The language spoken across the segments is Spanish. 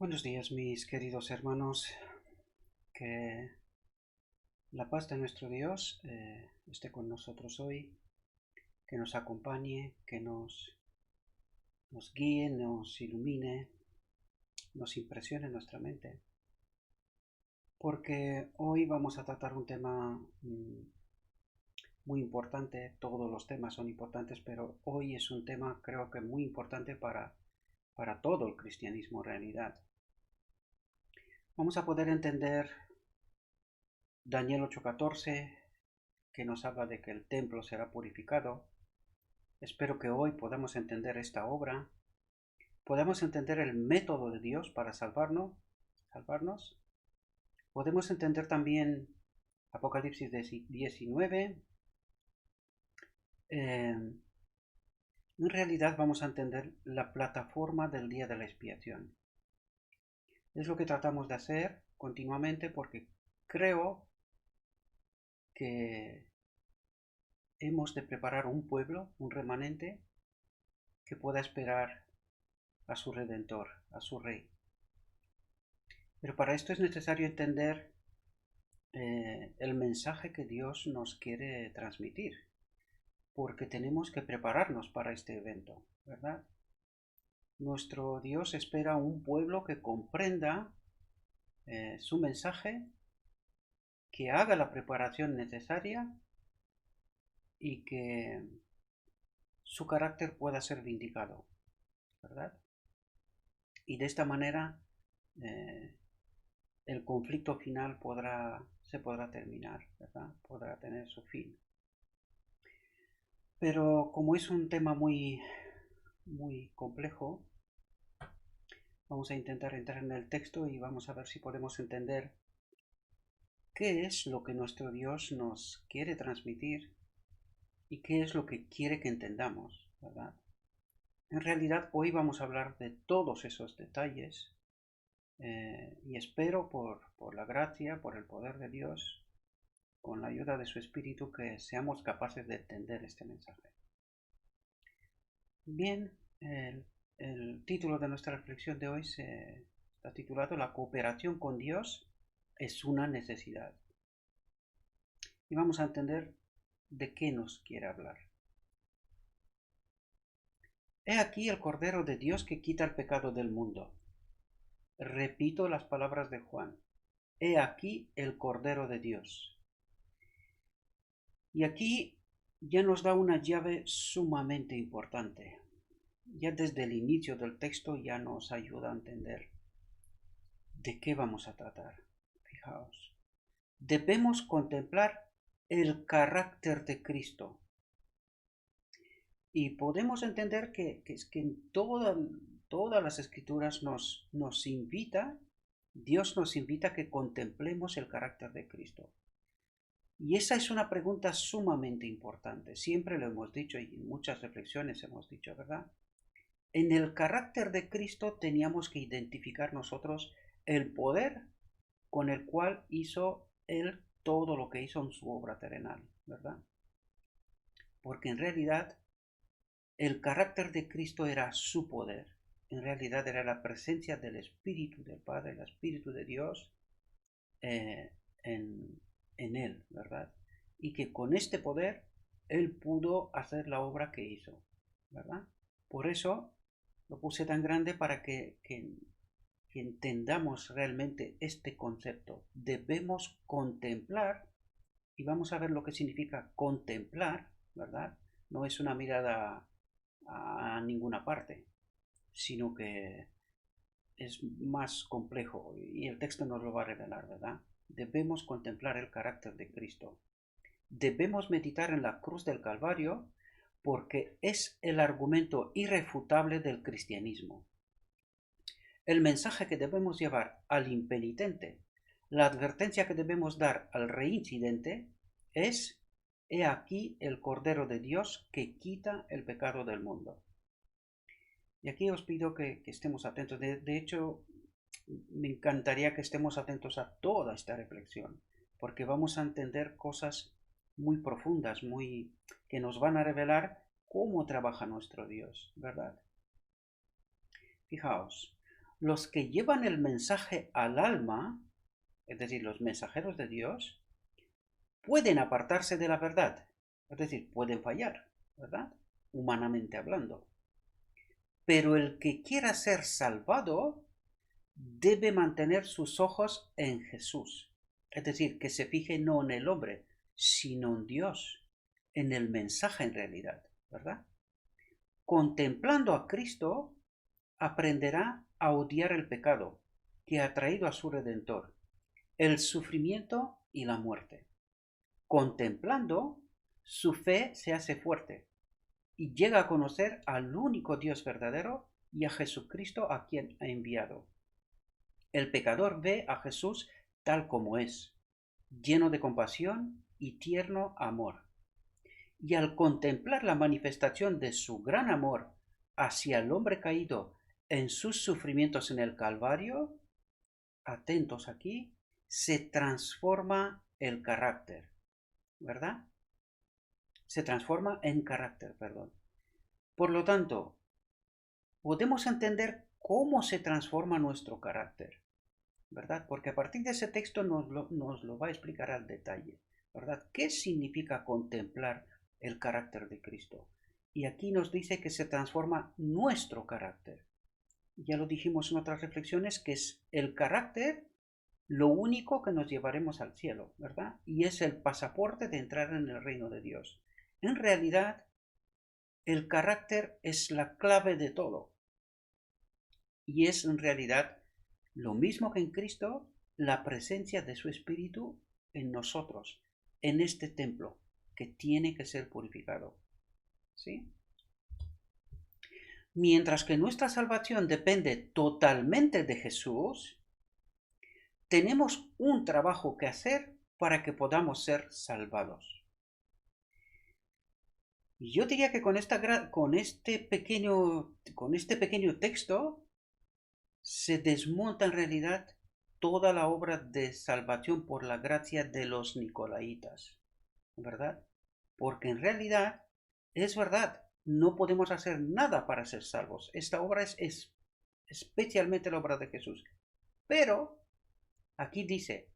Buenos días, mis queridos hermanos. Que la paz de nuestro Dios esté con nosotros hoy, que nos acompañe, que nos guíe, nos ilumine, nos impresione nuestra mente. Porque hoy vamos a tratar un tema muy importante. Todos los temas son importantes, pero hoy es un tema creo que muy importante para todo el cristianismo en realidad. Vamos a poder entender Daniel 8:14, que nos habla de que el templo será purificado. Espero que hoy podamos entender esta obra, podamos entender el método de Dios para salvarnos. Podemos entender también Apocalipsis 19. En realidad vamos a entender la plataforma del día de la expiación. Es lo que tratamos de hacer continuamente porque creo que hemos de preparar un pueblo, un remanente, que pueda esperar a su Redentor, a su Rey. Pero para esto es necesario entender el mensaje que Dios nos quiere transmitir, porque tenemos que prepararnos para este evento, ¿verdad? Nuestro Dios espera un pueblo que comprenda su mensaje, que haga la preparación necesaria y que su carácter pueda ser vindicado, ¿verdad? Y de esta manera el conflicto final se podrá terminar, ¿verdad? Podrá tener su fin. Pero como es un tema muy complejo, vamos a intentar entrar en el texto y vamos a ver si podemos entender qué es lo que nuestro Dios nos quiere transmitir y qué es lo que quiere que entendamos, ¿verdad? En realidad hoy vamos a hablar de todos esos detalles y espero por la gracia, por el poder de Dios, con la ayuda de su Espíritu, que seamos capaces de entender este mensaje. Bien, el título de nuestra reflexión de hoy está titulado La cooperación con Dios es una necesidad. Y vamos a entender de qué nos quiere hablar. He aquí el Cordero de Dios que quita el pecado del mundo. Repito las palabras de Juan. He aquí el Cordero de Dios. Y aquí ya nos da una llave sumamente importante. Ya desde el inicio del texto ya nos ayuda a entender de qué vamos a tratar. Fijaos. Debemos contemplar el carácter de Cristo. Y podemos entender que en todas las escrituras nos invita, Dios nos invita a que contemplemos el carácter de Cristo. Y esa es una pregunta sumamente importante. Siempre lo hemos dicho y en muchas reflexiones hemos dicho, ¿verdad? En el carácter de Cristo teníamos que identificar nosotros el poder con el cual hizo Él todo lo que hizo en su obra terrenal, ¿verdad? Porque en realidad el carácter de Cristo era su poder. En realidad era la presencia del Espíritu del Padre, el Espíritu de Dios eh, en Él, ¿verdad? Y que con este poder Él pudo hacer la obra que hizo, ¿verdad? Por eso lo puse tan grande para que entendamos realmente este concepto. Debemos contemplar, y vamos a ver lo que significa contemplar, ¿verdad? No es una mirada a ninguna parte, sino que es más complejo y el texto nos lo va a revelar, ¿verdad? Debemos contemplar el carácter de Cristo. Debemos meditar en la cruz del Calvario porque es el argumento irrefutable del cristianismo. El mensaje que debemos llevar al impenitente, la advertencia que debemos dar al reincidente es: he aquí el Cordero de Dios que quita el pecado del mundo. Y aquí os pido que estemos atentos. De hecho, me encantaría que estemos atentos a toda esta reflexión, porque vamos a entender cosas muy profundas, que nos van a revelar cómo trabaja nuestro Dios, ¿verdad? Fijaos, los que llevan el mensaje al alma, es decir, los mensajeros de Dios, pueden apartarse de la verdad, es decir, pueden fallar, ¿verdad? Humanamente hablando. Pero el que quiera ser salvado debe mantener sus ojos en Jesús, es decir, que se fije no en el hombre, sino en Dios, en el mensaje en realidad, ¿verdad? Contemplando a Cristo, aprenderá a odiar el pecado que ha traído a su Redentor, el sufrimiento y la muerte. Contemplando, su fe se hace fuerte y llega a conocer al único Dios verdadero y a Jesucristo a quien ha enviado. El pecador ve a Jesús tal como es, lleno de compasión y tierno amor. Y al contemplar la manifestación de su gran amor hacia el hombre caído en sus sufrimientos en el Calvario, atentos aquí, se transforma el carácter, ¿verdad? Se transforma en carácter, perdón. Por lo tanto, podemos entender cómo se transforma nuestro carácter, ¿verdad? Porque a partir de ese texto nos lo va a explicar al detalle, ¿verdad? ¿Qué significa contemplar el carácter de Cristo? Y aquí nos dice que se transforma nuestro carácter. Ya lo dijimos en otras reflexiones, que es el carácter lo único que nos llevaremos al cielo, ¿verdad? Y es el pasaporte de entrar en el reino de Dios. En realidad, el carácter es la clave de todo. Y es en realidad lo mismo que en Cristo, la presencia de su Espíritu en nosotros, en este templo, que tiene que ser purificado. ¿Sí? Mientras que nuestra salvación depende totalmente de Jesús, tenemos un trabajo que hacer para que podamos ser salvados. Y yo diría que con este pequeño texto se desmonta en realidad toda la obra de salvación por la gracia de los nicolaitas, ¿verdad? Porque en realidad es verdad, no podemos hacer nada para ser salvos. Esta obra es especialmente la obra de Jesús. Pero aquí dice,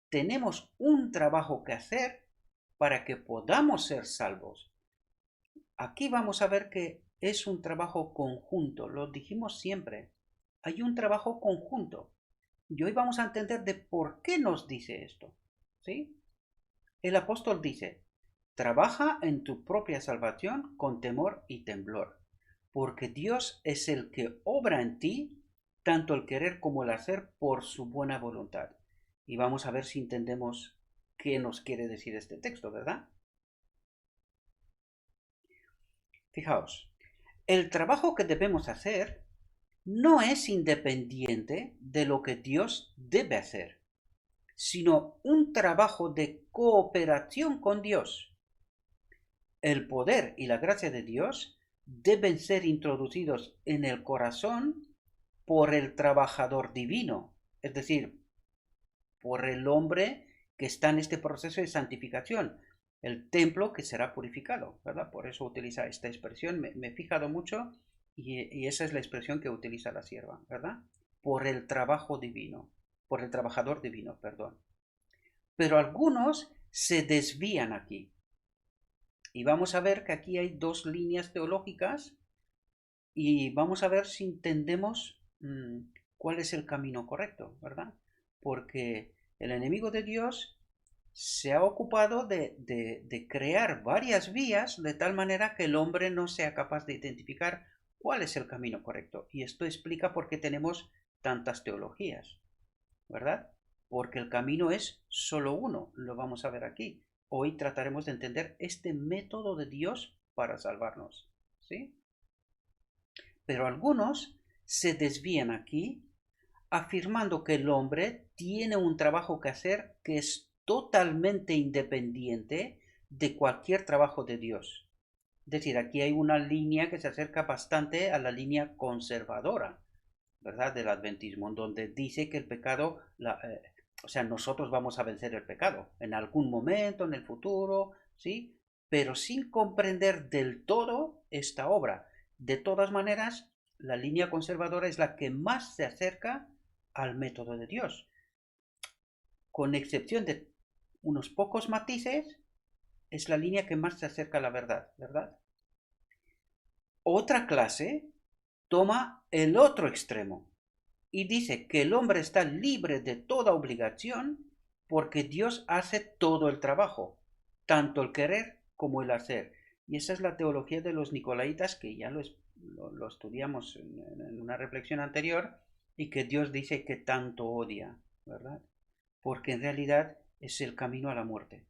tenemos un trabajo que hacer para que podamos ser salvos. Aquí vamos a ver que es un trabajo conjunto, lo dijimos siempre. Hay un trabajo conjunto. Y hoy vamos a entender de por qué nos dice esto. ¿Sí? El apóstol dice, trabaja en tu propia salvación con temor y temblor, porque Dios es el que obra en ti, tanto el querer como el hacer por su buena voluntad. Y vamos a ver si entendemos qué nos quiere decir este texto, ¿verdad? Fijaos, el trabajo que debemos hacer no es independiente de lo que Dios debe hacer, sino un trabajo de cooperación con Dios. El poder y la gracia de Dios deben ser introducidos en el corazón por el trabajador divino, es decir, por el hombre que está en este proceso de santificación, el templo que será purificado, ¿verdad? Por eso utiliza esta expresión, me he fijado mucho y esa es la expresión que utiliza la sierva, ¿verdad? Por el trabajo divino, por el trabajador divino, perdón. Pero algunos se desvían aquí. Y vamos a ver que aquí hay dos líneas teológicas y vamos a ver si entendemos cuál es el camino correcto, ¿verdad? Porque el enemigo de Dios se ha ocupado de crear varias vías de tal manera que el hombre no sea capaz de identificar cuál es el camino correcto. Y esto explica por qué tenemos tantas teologías, ¿verdad? Porque el camino es solo uno, lo vamos a ver aquí. Hoy trataremos de entender este método de Dios para salvarnos, ¿sí? Pero algunos se desvían aquí afirmando que el hombre tiene un trabajo que hacer que es totalmente independiente de cualquier trabajo de Dios. Es decir, aquí hay una línea que se acerca bastante a la línea conservadora, ¿verdad? Del adventismo, en donde dice que el pecado, o sea, nosotros vamos a vencer el pecado en algún momento, en el futuro, ¿sí? Pero sin comprender del todo esta obra. De todas maneras, la línea conservadora es la que más se acerca al método de Dios. Con excepción de unos pocos matices, es la línea que más se acerca a la verdad, ¿verdad? Otra clase toma el otro extremo y dice que el hombre está libre de toda obligación porque Dios hace todo el trabajo, tanto el querer como el hacer. Y esa es la teología de los nicolaitas, que ya lo estudiamos en una reflexión anterior, y que Dios dice que tanto odia, ¿verdad? Porque en realidad es el camino a la muerte,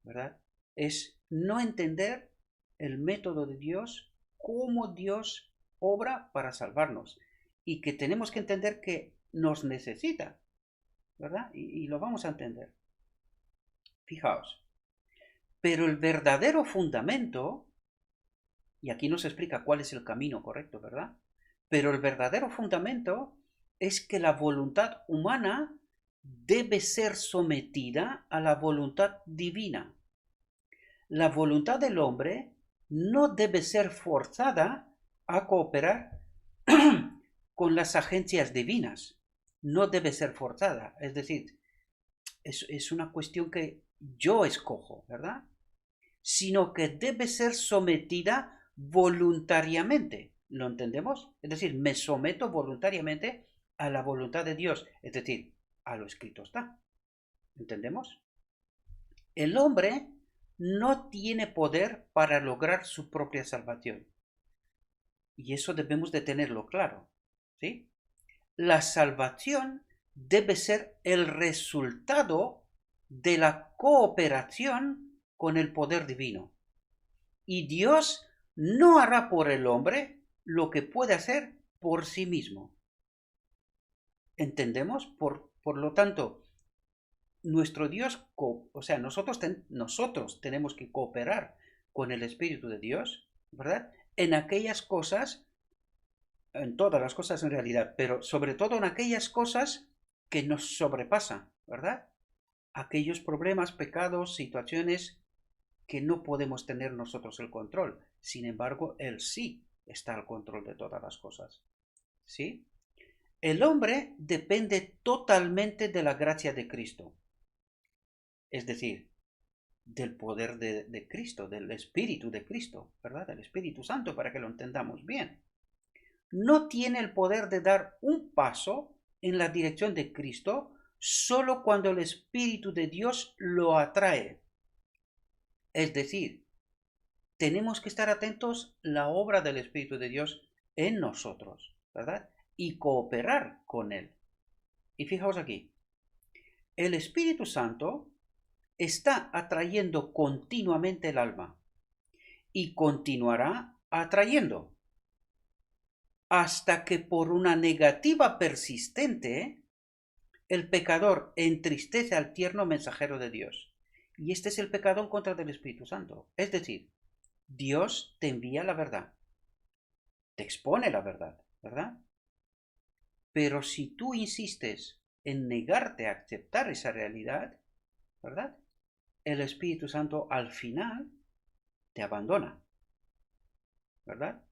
¿verdad? Es no entender el método de Dios, cómo Dios obra para salvarnos, y que tenemos que entender que nos necesita, ¿verdad? Y lo vamos a entender. Fijaos. Pero el verdadero fundamento, y aquí nos explica cuál es el camino correcto, ¿verdad? Pero el verdadero fundamento es que la voluntad humana debe ser sometida a la voluntad divina. La voluntad del hombre no debe ser forzada a cooperar con las agencias divinas. No debe ser forzada. Es decir, es una cuestión que yo escojo, ¿verdad? Sino que debe ser sometida voluntariamente. ¿Lo entendemos? Es decir, me someto voluntariamente a la voluntad de Dios. Es decir, a lo escrito está. ¿Entendemos? El hombre no tiene poder para lograr su propia salvación. Y eso debemos de tenerlo claro. ¿Sí? La salvación debe ser el resultado de la cooperación con el poder divino. Y Dios no hará por el hombre lo que puede hacer por sí mismo. ¿Entendemos? Por lo tanto, nuestro Dios, o sea, nosotros tenemos que cooperar con el Espíritu de Dios, ¿verdad? En aquellas cosas, en todas las cosas en realidad, pero sobre todo en aquellas cosas que nos sobrepasan, ¿verdad? Aquellos problemas, pecados, situaciones que no podemos tener nosotros el control. Sin embargo, Él sí está al control de todas las cosas. ¿Sí? El hombre depende totalmente de la gracia de Cristo. Es decir, del poder de Cristo, del Espíritu de Cristo, ¿verdad? Del Espíritu Santo, para que lo entendamos bien. No tiene el poder de dar un paso en la dirección de Cristo solo cuando el Espíritu de Dios lo atrae. Es decir, tenemos que estar atentos a la obra del Espíritu de Dios en nosotros, ¿verdad? Y cooperar con Él. Y fijaos aquí, el Espíritu Santo está atrayendo continuamente el alma y continuará atrayendo hasta que por una negativa persistente el pecador entristece al tierno mensajero de Dios. Y este es el pecado en contra del Espíritu Santo. Es decir, Dios te envía la verdad, te expone la verdad, ¿verdad? Pero si tú insistes en negarte a aceptar esa realidad, ¿verdad? El Espíritu Santo al final te abandona, ¿verdad?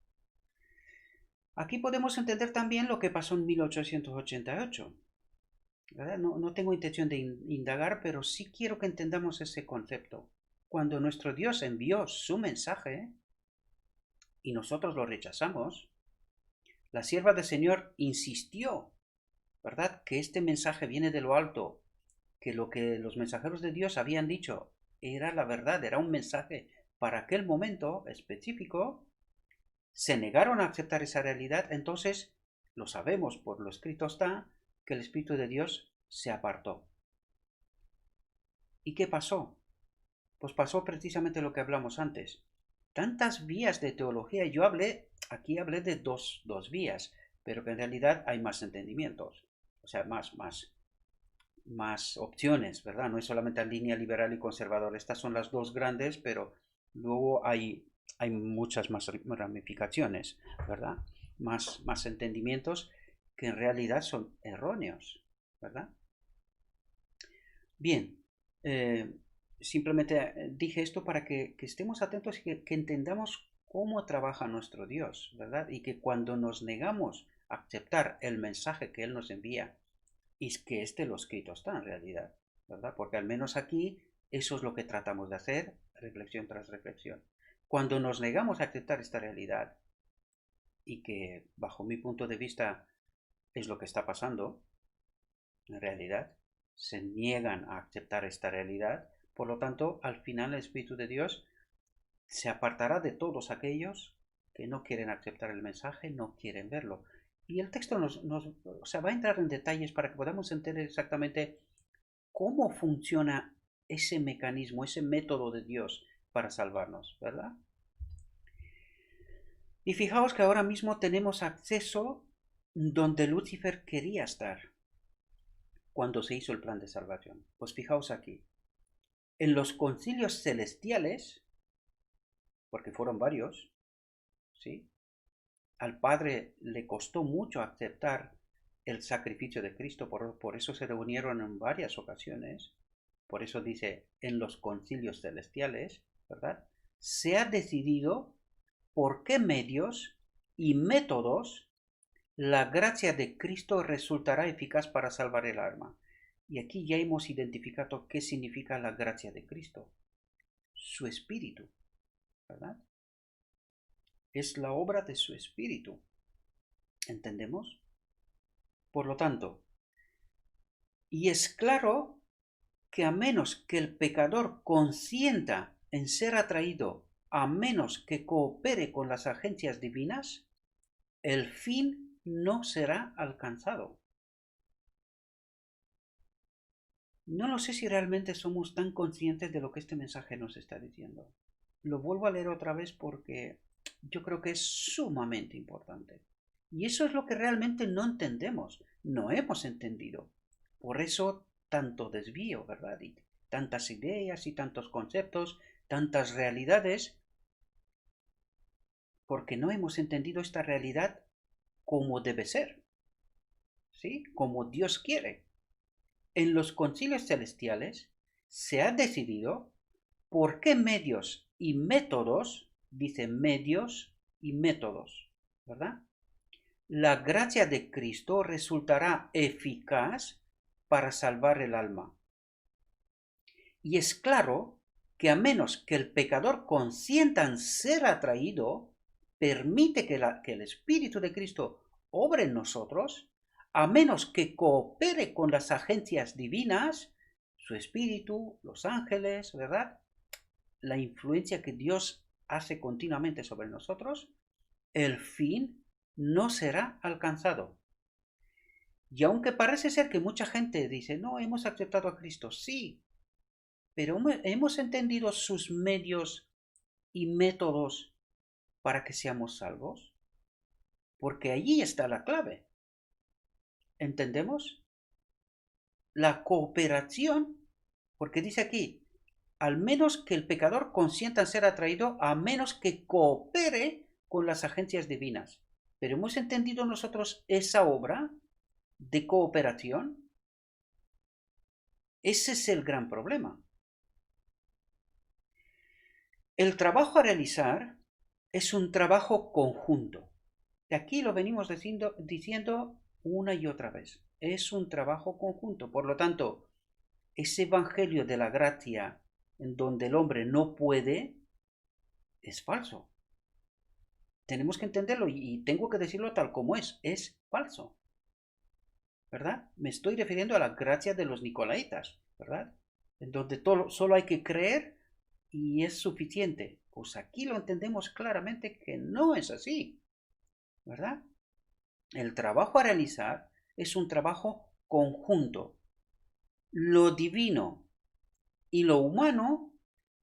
Aquí podemos entender también lo que pasó en 1888, ¿verdad? No tengo intención de indagar, pero sí quiero que entendamos ese concepto. Cuando nuestro Dios envió su mensaje y nosotros lo rechazamos, la sierva del Señor insistió, ¿verdad? Que este mensaje viene de lo alto, que lo que los mensajeros de Dios habían dicho era la verdad, era un mensaje para aquel momento específico. Se negaron a aceptar esa realidad, entonces lo sabemos, por lo escrito está, que el Espíritu de Dios se apartó. ¿Y qué pasó? Pues pasó precisamente lo que hablamos antes. Tantas vías de teología, aquí hablé de dos vías, pero que en realidad hay más entendimientos, o sea, más opciones, ¿verdad? No es solamente la línea liberal y conservadora, estas son las dos grandes, pero luego hay muchas más ramificaciones, ¿verdad? Más entendimientos que en realidad son erróneos, ¿verdad? Bien, simplemente dije esto para que estemos atentos y que entendamos cómo trabaja nuestro Dios, ¿verdad? Y que cuando nos negamos a aceptar el mensaje que Él nos envía, y es que lo escrito está en realidad, ¿verdad? Porque al menos aquí eso es lo que tratamos de hacer, reflexión tras reflexión. Cuando nos negamos a aceptar esta realidad, y que bajo mi punto de vista es lo que está pasando, en realidad, se niegan a aceptar esta realidad, por lo tanto, al final el Espíritu de Dios se apartará de todos aquellos que no quieren aceptar el mensaje, no quieren verlo. Y el texto va a entrar en detalles para que podamos entender exactamente cómo funciona ese mecanismo, ese método de Dios para salvarnos, ¿verdad? Y fijaos que ahora mismo tenemos acceso donde Lucifer quería estar cuando se hizo el plan de salvación. Pues fijaos aquí, en los concilios celestiales, porque fueron varios, ¿sí? Al Padre le costó mucho aceptar el sacrificio de Cristo, por eso se reunieron en varias ocasiones, por eso dice en los concilios celestiales, ¿verdad? Se ha decidido por qué medios y métodos la gracia de Cristo resultará eficaz para salvar el alma. Y aquí ya hemos identificado qué significa la gracia de Cristo. Su Espíritu, ¿verdad? Es la obra de su Espíritu. ¿Entendemos? Por lo tanto, y es claro que a menos que el pecador consienta en ser atraído, a menos que coopere con las agencias divinas, el fin no será alcanzado. No lo sé si realmente somos tan conscientes de lo que este mensaje nos está diciendo. Lo vuelvo a leer otra vez porque yo creo que es sumamente importante. Y eso es lo que realmente no entendemos, no hemos entendido. Por eso tanto desvío, ¿verdad? Y tantas ideas y tantos conceptos, tantas realidades, porque no hemos entendido esta realidad como debe ser, ¿sí? Como Dios quiere. En los concilios celestiales se ha decidido por qué medios y métodos, dice medios y métodos, ¿verdad? La gracia de Cristo resultará eficaz para salvar el alma. Y es claro que a menos que el pecador consienta en ser atraído, permite que el Espíritu de Cristo obre en nosotros, a menos que coopere con las agencias divinas, su Espíritu, los ángeles, ¿verdad? La influencia que Dios hace continuamente sobre nosotros, el fin no será alcanzado. Y aunque parece ser que mucha gente dice, no, hemos aceptado a Cristo, sí, pero hemos entendido sus medios y métodos para que seamos salvos, porque allí está la clave. ¿Entendemos? La cooperación, porque dice aquí, al menos que el pecador consienta en ser atraído, a menos que coopere con las agencias divinas. Pero hemos entendido nosotros esa obra de cooperación. Ese es el gran problema. El trabajo a realizar es un trabajo conjunto. De aquí lo venimos diciendo una y otra vez. Es un trabajo conjunto. Por lo tanto, ese evangelio de la gracia en donde el hombre no puede es falso. Tenemos que entenderlo y tengo que decirlo tal como es falso. ¿Verdad? Me estoy refiriendo a la gracia de los nicolaitas, ¿verdad? En donde solo hay que creer y es suficiente. Pues aquí lo entendemos claramente que no es así, ¿verdad? El trabajo a realizar es un trabajo conjunto. Lo divino y lo humano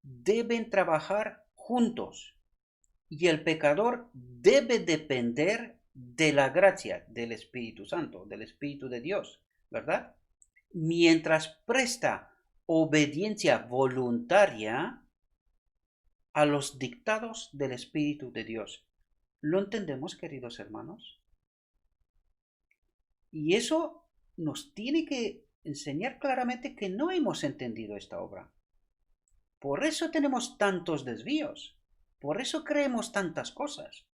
deben trabajar juntos y el pecador debe depender de la gracia del Espíritu Santo, del Espíritu de Dios, ¿verdad? Mientras presta obediencia voluntaria a los dictados del Espíritu de Dios. ¿Lo entendemos, queridos hermanos? Y eso nos tiene que enseñar claramente que no hemos entendido esta obra. Por eso tenemos tantos desvíos. Por eso creemos tantas cosas.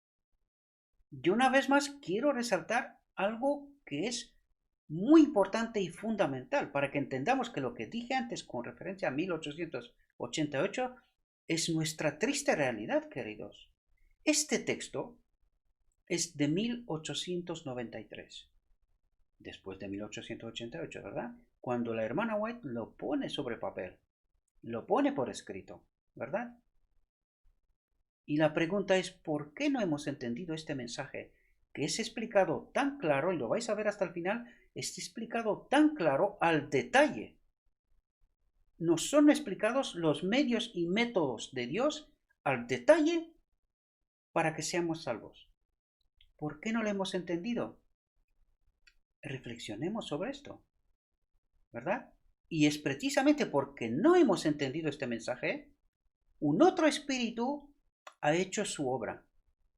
Yo una vez más quiero resaltar algo que es muy importante y fundamental para que entendamos que lo que dije antes con referencia a 1888 es nuestra triste realidad, queridos. Este texto es de 1893, después de 1888, ¿verdad? Cuando la hermana White lo pone sobre papel, lo pone por escrito, ¿verdad? Y la pregunta es, ¿por qué no hemos entendido este mensaje que es explicado tan claro, y lo vais a ver hasta el final, es explicado tan claro al detalle? Nos son explicados los medios y métodos de Dios al detalle para que seamos salvos. ¿Por qué no lo hemos entendido? Reflexionemos sobre esto, ¿verdad? Y es precisamente porque no hemos entendido este mensaje, un otro espíritu ha hecho su obra.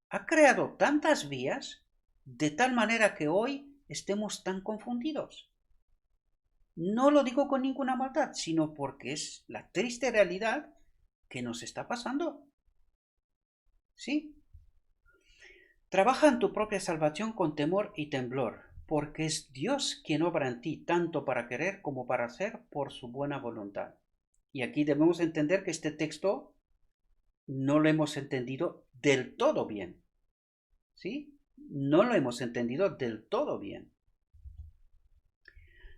Ha creado tantas vías de tal manera que hoy estemos tan confundidos. No lo digo con ninguna maldad, sino porque es la triste realidad que nos está pasando. ¿Sí? Trabaja en tu propia salvación con temor y temblor, porque es Dios quien obra en ti tanto para querer como para hacer por su buena voluntad. Y aquí debemos entender que este texto no lo hemos entendido del todo bien. ¿Sí? No lo hemos entendido del todo bien.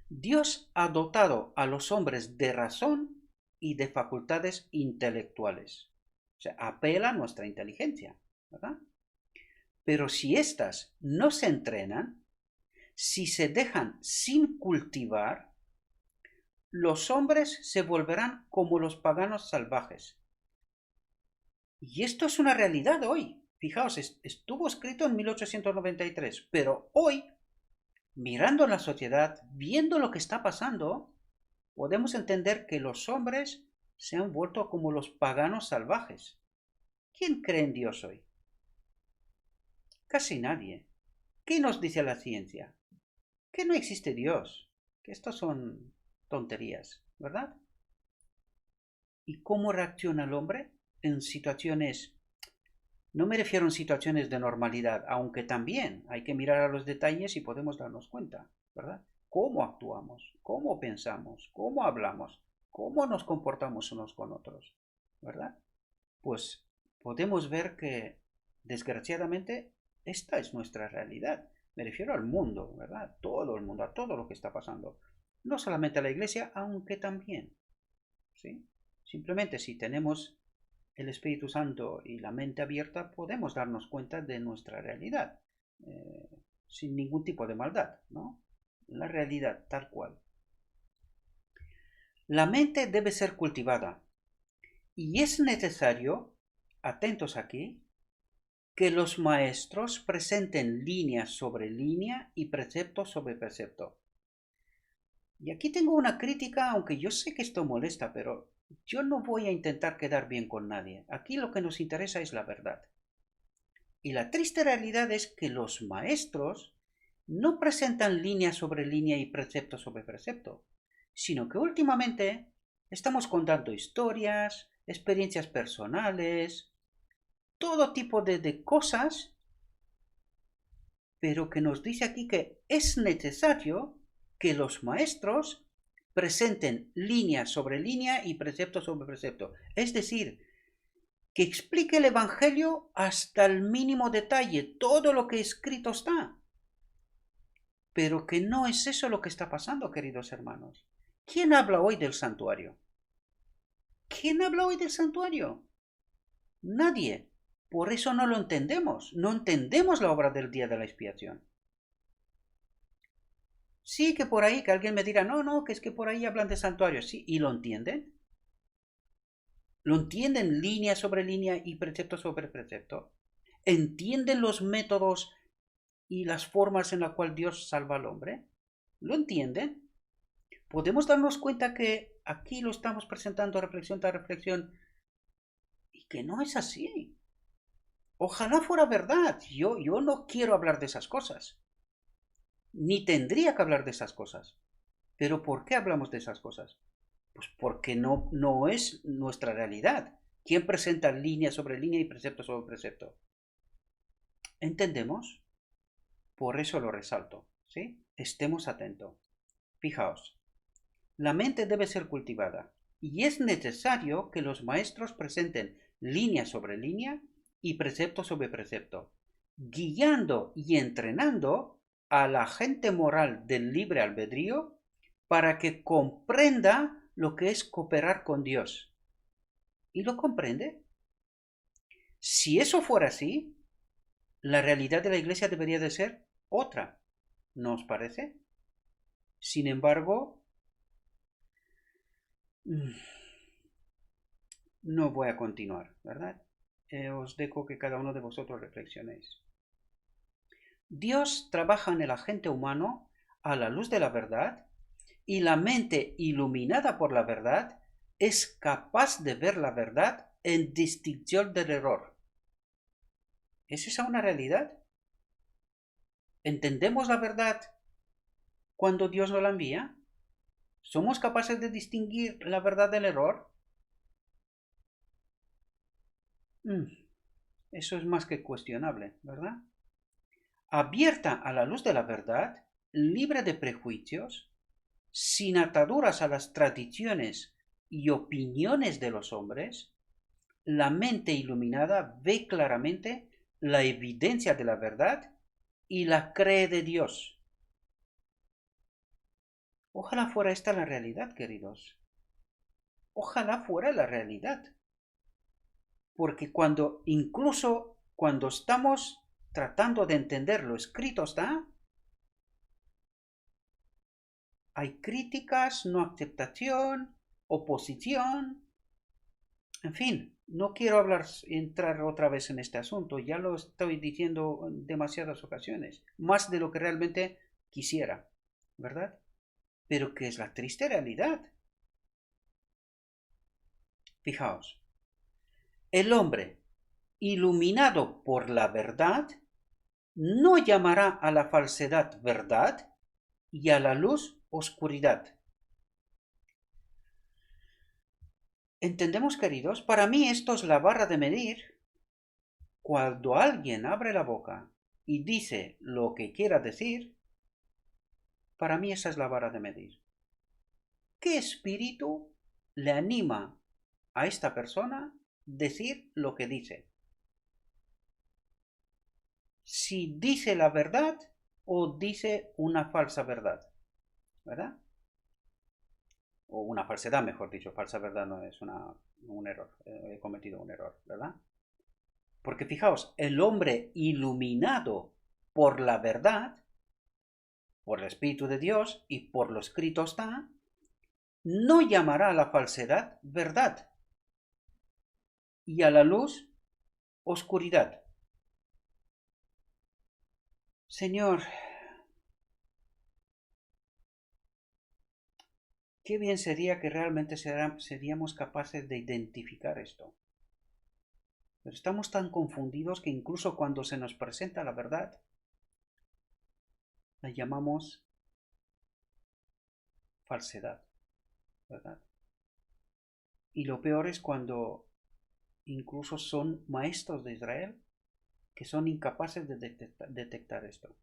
Dios ha dotado a los hombres de razón y de facultades intelectuales. O sea, apela a nuestra inteligencia, ¿verdad? Pero si éstas no se entrenan, si se dejan sin cultivar, los hombres se volverán como los paganos salvajes. Y esto es una realidad hoy. Fijaos, estuvo escrito en 1893, pero hoy, mirando la sociedad, viendo lo que está pasando, podemos entender que los hombres se han vuelto como los paganos salvajes. ¿Quién cree en Dios hoy? Casi nadie. ¿Qué nos dice la ciencia? Que no existe Dios, que estos son tonterías, ¿verdad? ¿Y cómo reacciona el hombre en situaciones? No me refiero en situaciones de normalidad, aunque también hay que mirar a los detalles y podemos darnos cuenta, ¿verdad? ¿Cómo actuamos? ¿Cómo pensamos? ¿Cómo hablamos? ¿Cómo nos comportamos unos con otros? ¿Verdad? Pues podemos ver que, desgraciadamente, esta es nuestra realidad. Me refiero al mundo, ¿verdad? Todo el mundo, a todo lo que está pasando. No solamente a la iglesia, aunque también. ¿Sí? Simplemente si tenemos el Espíritu Santo y la mente abierta, podemos darnos cuenta de nuestra realidad, sin ningún tipo de maldad, ¿no? La realidad tal cual. La mente debe ser cultivada y es necesario, atentos aquí, que los maestros presenten línea sobre línea y precepto sobre precepto. Y aquí tengo una crítica, aunque yo sé que esto molesta, pero yo no voy a intentar quedar bien con nadie. Aquí lo que nos interesa es la verdad. Y la triste realidad es que los maestros no presentan línea sobre línea y precepto sobre precepto, sino que últimamente estamos contando historias, experiencias personales, todo tipo de cosas, pero que nos dice aquí que es necesario que los maestros presenten línea sobre línea y precepto sobre precepto. Es decir, que explique el Evangelio hasta el mínimo detalle, todo lo que escrito está. Pero que no es eso lo que está pasando, queridos hermanos. ¿Quién habla hoy del santuario? ¿Quién habla hoy del santuario? Nadie. Por eso no lo entendemos. No entendemos la obra del día de la expiación. Sí que por ahí, que alguien me dirá, no, que es que por ahí hablan de santuario. Sí, ¿y lo entienden? ¿Lo entienden línea sobre línea y precepto sobre precepto? ¿Entienden los métodos y las formas en las cuales Dios salva al hombre? ¿Lo entienden? Podemos darnos cuenta que aquí lo estamos presentando reflexión tras reflexión y que no es así. Ojalá fuera verdad. Yo no quiero hablar de esas cosas. Ni tendría que hablar de esas cosas. Pero ¿por qué hablamos de esas cosas? Pues porque no es nuestra realidad. ¿Quién presenta línea sobre línea y precepto sobre precepto? ¿Entendemos? Por eso lo resalto, ¿sí? Estemos atentos. Fijaos, la mente debe ser cultivada y es necesario que los maestros presenten línea sobre línea y precepto sobre precepto, guiando y entrenando a la gente moral del libre albedrío para que comprenda lo que es cooperar con Dios. ¿Y lo comprende? Si eso fuera así, la realidad de la iglesia debería de ser otra, ¿no os parece? Sin embargo, no voy a continuar, ¿verdad? Os dejo que cada uno de vosotros reflexionéis. Dios trabaja en el agente humano a la luz de la verdad y la mente iluminada por la verdad es capaz de ver la verdad en distinción del error. ¿Es esa una realidad? ¿Entendemos la verdad cuando Dios nos la envía? ¿Somos capaces de distinguir la verdad del error? Eso es más que cuestionable, ¿verdad? Abierta a la luz de la verdad, libre de prejuicios, sin ataduras a las tradiciones y opiniones de los hombres, la mente iluminada ve claramente la evidencia de la verdad y la cree de Dios. Ojalá fuera esta la realidad, queridos. Ojalá fuera la realidad. Porque incluso cuando estamos tratando de entender lo escrito está, hay críticas, no aceptación, oposición. En fin, no quiero entrar otra vez en este asunto, ya lo estoy diciendo en demasiadas ocasiones, más de lo que realmente quisiera, ¿verdad? Pero que es la triste realidad. Fijaos, el hombre iluminado por la verdad no llamará a la falsedad verdad y a la luz oscuridad. ¿Entendemos, queridos? Para mí esto es la barra de medir. Cuando alguien abre la boca y dice lo que quiera decir, para mí esa es la vara de medir. ¿Qué espíritu le anima a esta persona a decir lo que dice? Si dice la verdad o dice una falsa verdad, ¿verdad? O una falsedad, mejor dicho. Falsa verdad no es un error. He cometido un error, ¿verdad? Porque fijaos, el hombre iluminado por la verdad, por el Espíritu de Dios y por lo escrito está, no llamará a la falsedad verdad y a la luz oscuridad. Señor, qué bien sería que realmente seríamos capaces de identificar esto. Pero estamos tan confundidos que incluso cuando se nos presenta la verdad, la llamamos falsedad, ¿verdad? Y lo peor es cuando incluso son maestros de Israel que son incapaces de detectar esto.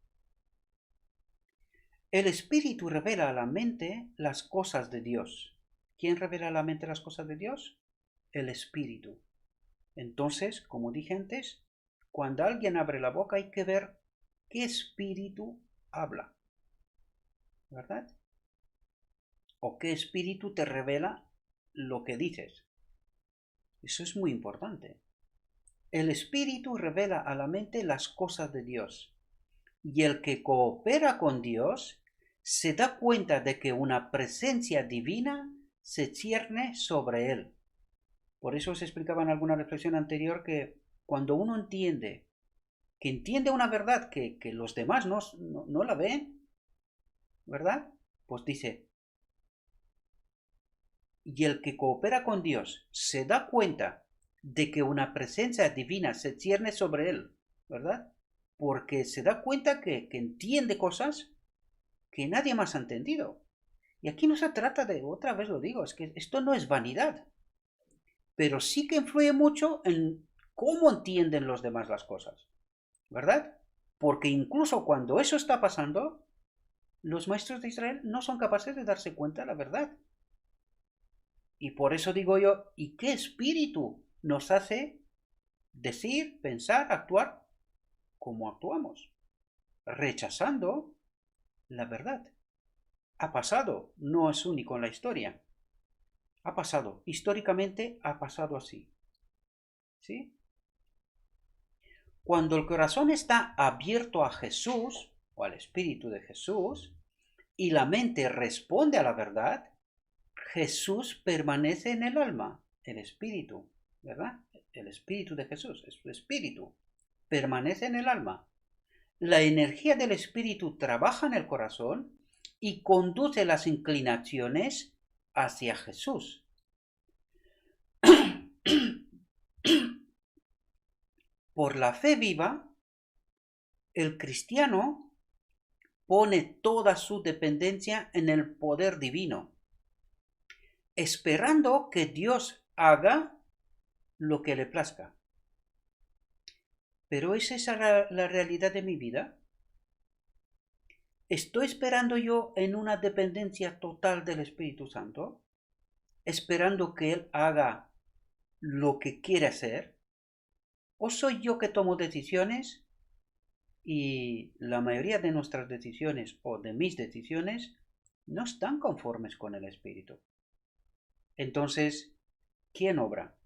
El Espíritu revela a la mente las cosas de Dios. ¿Quién revela a la mente las cosas de Dios? El Espíritu. Entonces, como dije antes, cuando alguien abre la boca hay que ver qué espíritu habla, ¿verdad? O qué espíritu te revela lo que dices. Eso es muy importante. El espíritu revela a la mente las cosas de Dios. Y el que coopera con Dios se da cuenta de que una presencia divina se cierne sobre él. Por eso os explicaba en alguna reflexión anterior que cuando uno entiende una verdad que los demás no la ven, ¿verdad? Pues dice, y el que coopera con Dios se da cuenta de que una presencia divina se cierne sobre él, ¿verdad? Porque se da cuenta que entiende cosas que nadie más ha entendido. Y aquí no se trata de, otra vez lo digo, es que esto no es vanidad. pero sí que influye mucho en cómo entienden los demás las cosas, ¿verdad? Porque incluso cuando eso está pasando, los maestros de Israel no son capaces de darse cuenta de la verdad. Y por eso digo yo, ¿y qué espíritu nos hace decir, pensar, actuar como actuamos? Rechazando la verdad. Ha pasado, no es único en la historia. Ha pasado, históricamente ha pasado así. ¿Sí? Cuando el corazón está abierto a Jesús o al Espíritu de Jesús y la mente responde a la verdad, Jesús permanece en el alma, el Espíritu, ¿verdad? El Espíritu de Jesús, es su Espíritu, permanece en el alma. La energía del Espíritu trabaja en el corazón y conduce las inclinaciones hacia Jesús. Por la fe viva, el cristiano pone toda su dependencia en el poder divino, esperando que Dios haga lo que le plazca. ¿Pero es esa la realidad de mi vida? ¿Estoy esperando yo en una dependencia total del Espíritu Santo? ¿Esperando que Él haga lo que quiere hacer? ¿O soy yo que tomo decisiones y la mayoría de nuestras decisiones o de mis decisiones no están conformes con el Espíritu? Entonces, ¿quién obra?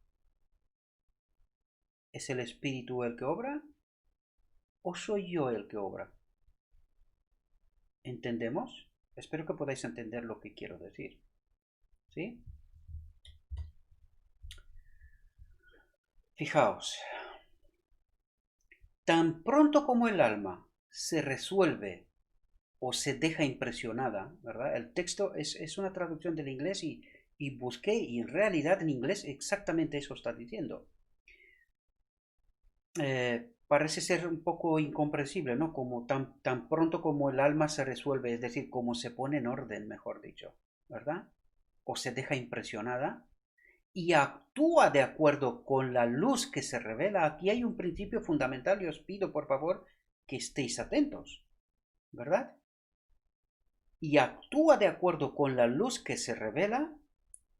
¿Es el Espíritu el que obra o soy yo el que obra? ¿Entendemos? Espero que podáis entender lo que quiero decir. ¿Sí? Fijaos, tan pronto como el alma se resuelve o se deja impresionada, ¿verdad? El texto es una traducción del inglés y busqué y en realidad en inglés exactamente eso está diciendo. Parece ser un poco incomprensible, ¿no? Como tan pronto como el alma se resuelve, es decir, como se pone en orden, mejor dicho, ¿verdad? O se deja impresionada y actúa de acuerdo con la luz que se revela. Aquí hay un principio fundamental y os pido por favor que estéis atentos, ¿verdad? Y actúa de acuerdo con la luz que se revela,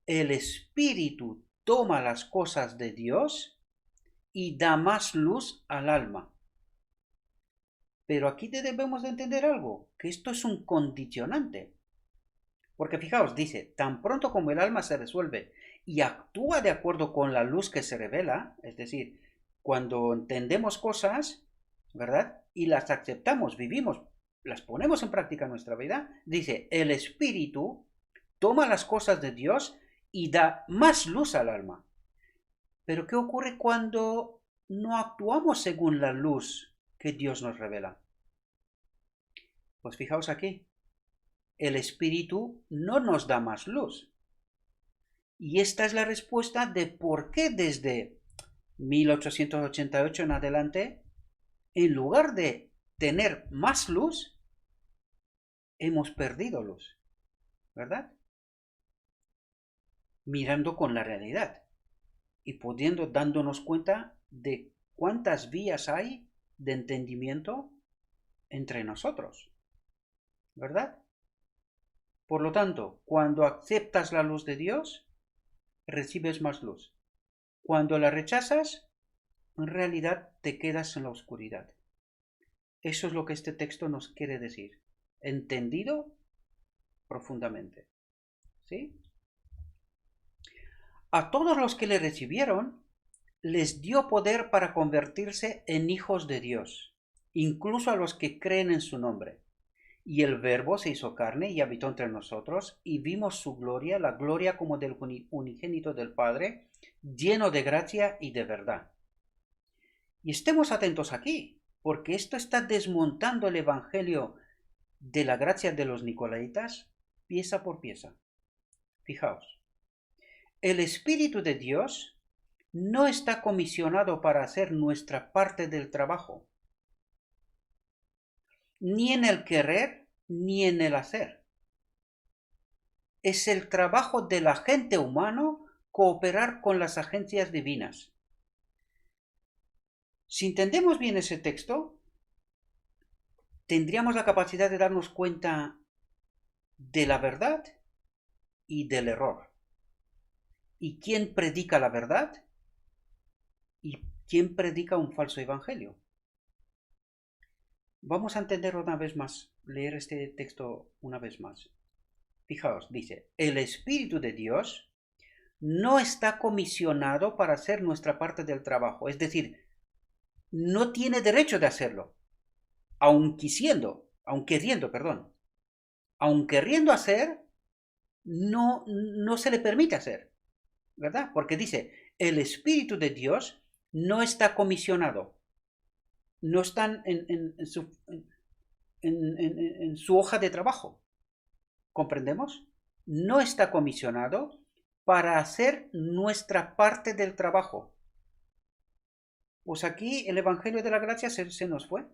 el espíritu toma las cosas de Dios y da más luz al alma. Pero aquí debemos de entender algo, que esto es un condicionante. Porque fijaos, dice, tan pronto como el alma se resuelve y actúa de acuerdo con la luz que se revela, es decir, cuando entendemos cosas, ¿verdad? Y las aceptamos, vivimos, las ponemos en práctica en nuestra vida, dice, el espíritu toma las cosas de Dios y da más luz al alma. Pero ¿qué ocurre cuando no actuamos según la luz que Dios nos revela? Pues fijaos aquí, el espíritu no nos da más luz. Y esta es la respuesta de por qué desde 1888 en adelante, en lugar de tener más luz, hemos perdido luz, ¿verdad? Mirando con la realidad y pudiendo dándonos cuenta de cuántas vías hay de entendimiento entre nosotros, ¿verdad? Por lo tanto, cuando aceptas la luz de Dios, recibes más luz. Cuando la rechazas, en realidad te quedas en la oscuridad. Eso es lo que este texto nos quiere decir, entendido profundamente. ¿Sí? A todos los que le recibieron, les dio poder para convertirse en hijos de Dios, incluso a los que creen en su nombre. Y el Verbo se hizo carne y habitó entre nosotros, y vimos su gloria, la gloria como del unigénito del Padre, lleno de gracia y de verdad. Y estemos atentos aquí, porque esto está desmontando el Evangelio de la gracia de los Nicolaitas pieza por pieza. Fijaos, el Espíritu de Dios no está comisionado para hacer nuestra parte del trabajo, ni en el querer ni en el hacer. Es el trabajo del agente humano cooperar con las agencias divinas. Si entendemos bien ese texto, tendríamos la capacidad de darnos cuenta de la verdad y del error. ¿Y quién predica la verdad? ¿Y quién predica un falso evangelio? Vamos a entender una vez más, leer este texto una vez más. Fijaos, dice, el Espíritu de Dios no está comisionado para hacer nuestra parte del trabajo, es decir, no tiene derecho de hacerlo, aun queriendo, hacer, no se le permite hacer, ¿verdad? Porque dice, el Espíritu de Dios no está comisionado, no está en su hoja de trabajo, ¿comprendemos? No está comisionado para hacer nuestra parte del trabajo. Pues aquí el Evangelio de la Gracia se nos fue.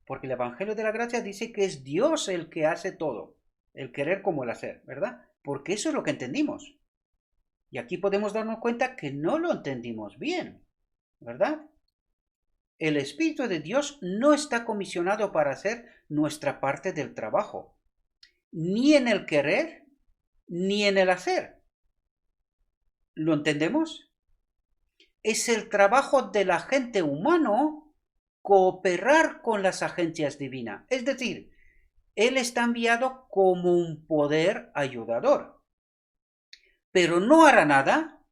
Porque el Evangelio de la Gracia dice que es Dios el que hace todo, el querer como el hacer, ¿verdad? Porque eso es lo que entendimos. Y aquí podemos darnos cuenta que no lo entendimos bien, ¿verdad? El Espíritu de Dios no está comisionado para hacer nuestra parte del trabajo, ni en el querer, ni en el hacer. ¿Lo entendemos? Es el trabajo del agente humano cooperar con las agencias divinas. Es decir, Él está enviado como un poder ayudador. Pero no hará nada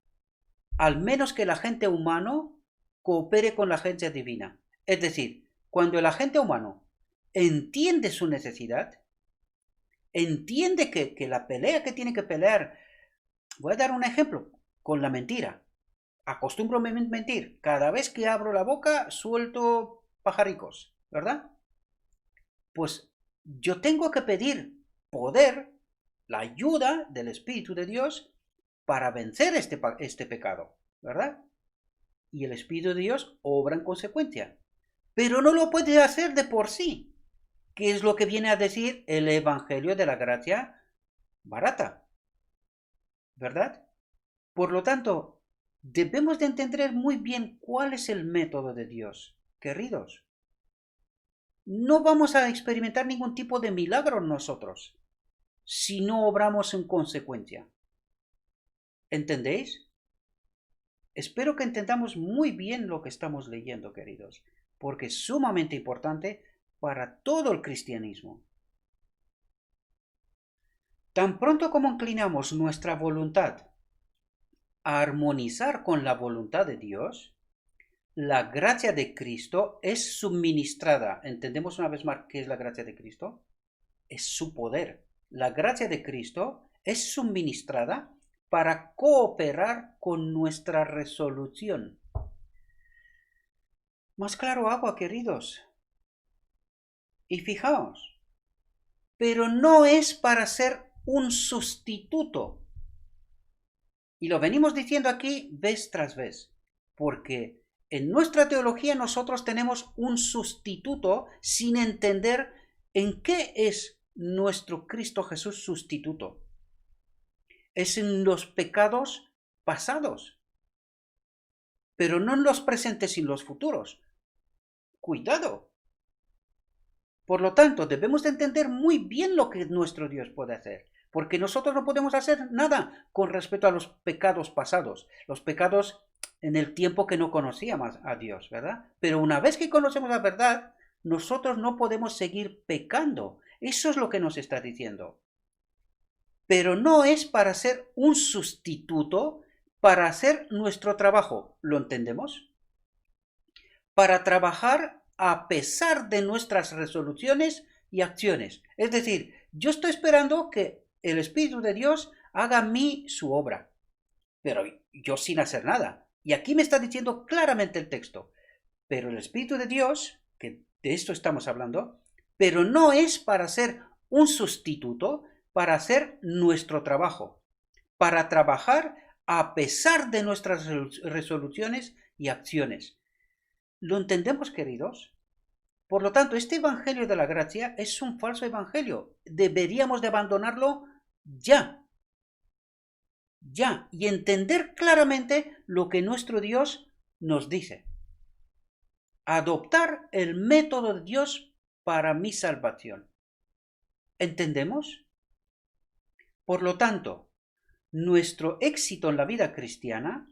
al menos que el agente humano coopere con la agencia divina. Es decir, cuando el agente humano entiende su necesidad, entiende que la pelea que tiene que pelear, voy a dar un ejemplo, con la mentira. Acostumbro a mentir. Cada vez que abro la boca, suelto pajaricos, ¿verdad? Pues yo tengo que pedir poder, la ayuda del Espíritu de Dios para vencer este pecado, ¿verdad? Y el Espíritu de Dios obra en consecuencia. Pero no lo puede hacer de por sí, que es lo que viene a decir el Evangelio de la Gracia barata, ¿verdad? Por lo tanto, debemos de entender muy bien cuál es el método de Dios, queridos. No vamos a experimentar ningún tipo de milagro nosotros si no obramos en consecuencia. ¿Entendéis? Espero que entendamos muy bien lo que estamos leyendo, queridos, porque es sumamente importante para todo el cristianismo. Tan pronto como inclinamos nuestra voluntad a armonizar con la voluntad de Dios, la gracia de Cristo es suministrada. ¿Entendemos una vez más qué es la gracia de Cristo? Es su poder. La gracia de Cristo es suministrada para cooperar con nuestra resolución. Más claro agua, queridos. Y fijaos, pero no es para ser un sustituto. Y lo venimos diciendo aquí vez tras vez, porque en nuestra teología nosotros tenemos un sustituto sin entender en qué es nuestro Cristo Jesús sustituto. Es en los pecados pasados, pero no en los presentes y los futuros. Cuidado. Por lo tanto, debemos de entender muy bien lo que nuestro Dios puede hacer, porque nosotros no podemos hacer nada con respecto a los pecados pasados, los pecados en el tiempo que no conocíamos a Dios, ¿verdad? Pero una vez que conocemos la verdad, nosotros no podemos seguir pecando. Eso es lo que nos está diciendo. Pero no es para ser un sustituto para hacer nuestro trabajo. ¿Lo entendemos? Para trabajar a pesar de nuestras resoluciones y acciones. Es decir, yo estoy esperando que el Espíritu de Dios haga a mí su obra, pero yo sin hacer nada. Y aquí me está diciendo claramente el texto, pero el Espíritu de Dios, que de esto estamos hablando, pero no es para ser un sustituto, para hacer nuestro trabajo, para trabajar a pesar de nuestras resoluciones y acciones. ¿Lo entendemos, queridos? Por lo tanto, este Evangelio de la Gracia es un falso evangelio. Deberíamos de abandonarlo ya. ya, y entender claramente lo que nuestro Dios nos dice. Adoptar el método de Dios para mi salvación. ¿Entendemos? Por lo tanto, nuestro éxito en la vida cristiana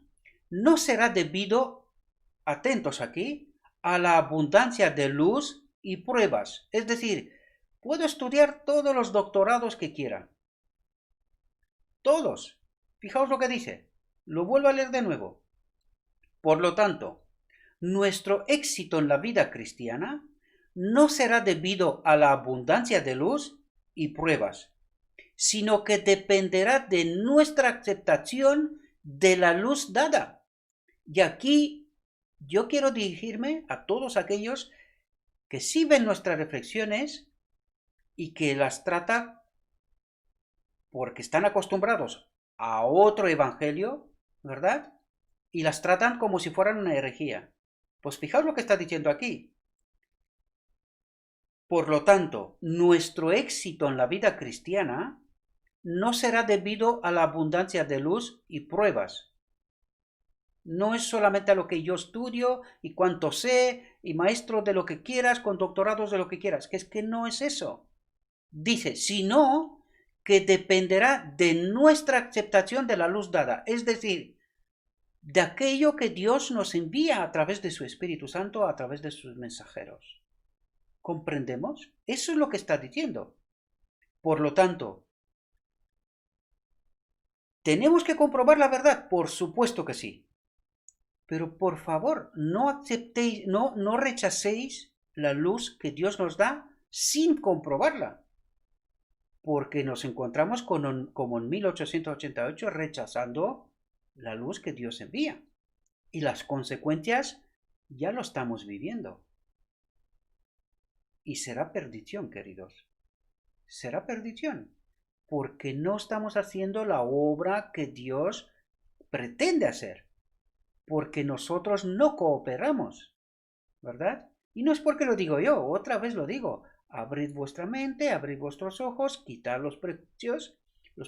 no será debido, atentos aquí, a la abundancia de luz y pruebas. Es decir, puedo estudiar todos los doctorados que quiera. Todos. Fijaos lo que dice. Lo vuelvo a leer de nuevo. Por lo tanto, nuestro éxito en la vida cristiana no será debido a la abundancia de luz y pruebas, sino que dependerá de nuestra aceptación de la luz dada. Y aquí yo quiero dirigirme a todos aquellos que sí ven nuestras reflexiones y que las tratan porque están acostumbrados a otro evangelio, ¿verdad? Y las tratan como si fueran una herejía. Pues fijaos lo que está diciendo aquí. Por lo tanto, nuestro éxito en la vida cristiana no será debido a la abundancia de luz y pruebas. No es solamente a lo que yo estudio y cuánto sé y maestro de lo que quieras, con doctorados de lo que quieras, que es que no es eso. Dice, sino que dependerá de nuestra aceptación de la luz dada, es decir, de aquello que Dios nos envía a través de su Espíritu Santo, a través de sus mensajeros. ¿Comprendemos? Eso es lo que está diciendo. Por lo tanto, ¿tenemos que comprobar la verdad? Por supuesto que sí. Pero por favor, no aceptéis, no rechacéis la luz que Dios nos da sin comprobarla. Porque nos encontramos como en 1888 rechazando la luz que Dios envía. Y las consecuencias ya lo estamos viviendo. Y será perdición, queridos. Será perdición. Porque no estamos haciendo la obra que Dios pretende hacer. Porque nosotros no cooperamos, ¿verdad? Y no es porque lo digo yo, otra vez lo digo. Abrid vuestra mente, abrid vuestros ojos, quitad los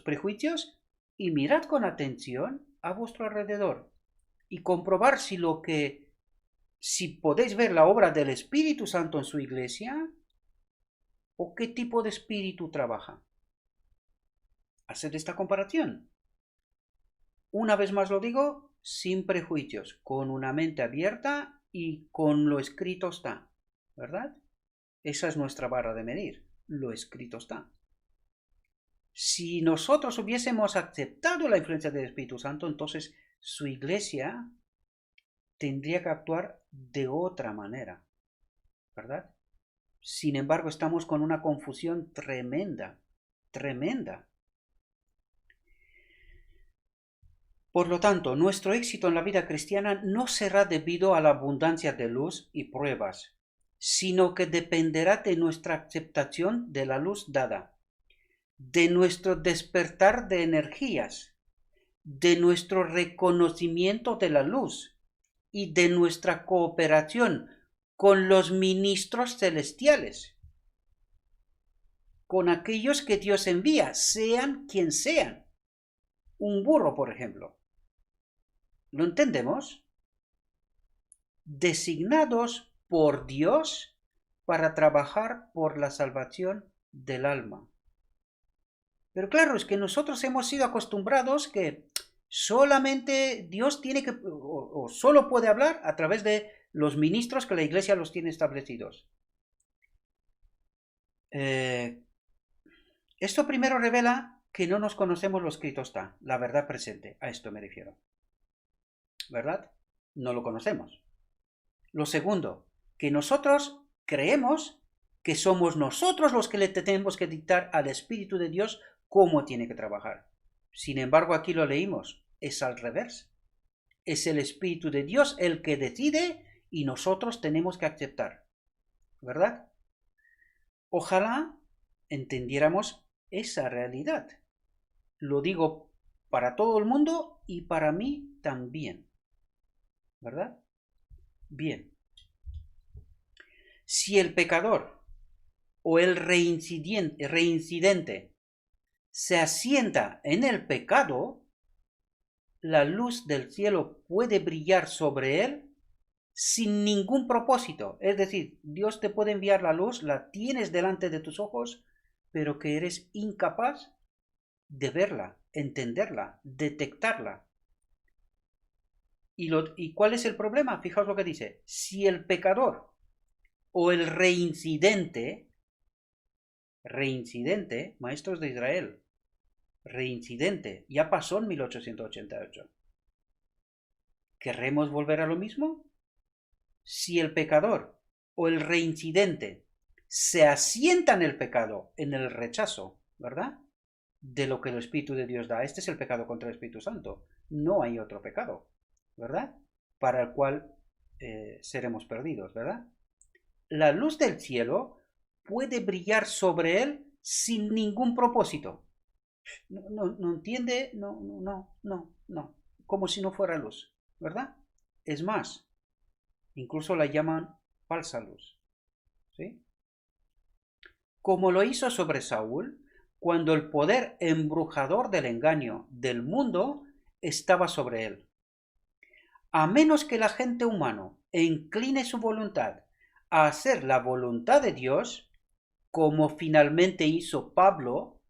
prejuicios y mirad con atención a vuestro alrededor y comprobar si podéis ver la obra del Espíritu Santo en su iglesia o qué tipo de espíritu trabaja. Haced esta comparación. Una vez más lo digo, sin prejuicios, con una mente abierta y con lo escrito está, ¿verdad? Esa es nuestra vara de medir, lo escrito está. Si nosotros hubiésemos aceptado la influencia del Espíritu Santo, entonces su iglesia tendría que actuar de otra manera, ¿verdad? Sin embargo, estamos con una confusión tremenda, tremenda. Por lo tanto, nuestro éxito en la vida cristiana no será debido a la abundancia de luz y pruebas, sino que dependerá de nuestra aceptación de la luz dada, de nuestro despertar de energías, de nuestro reconocimiento de la luz y de nuestra cooperación con los ministros celestiales, con aquellos que Dios envía, sean quien sean. Un burro, por ejemplo. ¿Lo entendemos? Designados por Dios para trabajar por la salvación del alma. Pero claro, es que nosotros hemos sido acostumbrados que solamente Dios tiene que, o solo puede hablar a través de los ministros que la iglesia los tiene establecidos. Esto primero revela que no nos conocemos lo escrito está, la verdad presente, a esto me refiero. ¿Verdad? No lo conocemos. Lo segundo, que nosotros creemos que somos nosotros los que le tenemos que dictar al Espíritu de Dios cómo tiene que trabajar. Sin embargo, aquí lo leímos, es al revés. Es el Espíritu de Dios el que decide y nosotros tenemos que aceptar. ¿Verdad? Ojalá entendiéramos esa realidad. Lo digo para todo el mundo y para mí también. ¿Verdad? Bien. Si el pecador o el reincidente se asienta en el pecado, la luz del cielo puede brillar sobre él sin ningún propósito. Es decir, Dios te puede enviar la luz, la tienes delante de tus ojos, pero que eres incapaz de verla, entenderla, detectarla. ¿Y cuál es el problema? Fijaos lo que dice. Si el pecador o el reincidente, maestros de Israel, reincidente, ya pasó en 1888. ¿Querremos volver a lo mismo? Si el pecador o el reincidente se asienta en el pecado, en el rechazo, ¿verdad?, de lo que el Espíritu de Dios da. Este es el pecado contra el Espíritu Santo. No hay otro pecado, ¿verdad?, para el cual seremos perdidos, ¿verdad? La luz del cielo puede brillar sobre él sin ningún propósito. No entiende, no, como si no fuera luz, ¿verdad? Es más, incluso la llaman falsa luz, ¿sí? Como lo hizo sobre Saúl, cuando el poder embrujador del engaño del mundo estaba sobre él. A menos que el agente humano incline su voluntad a hacer la voluntad de Dios, como finalmente hizo Pablo.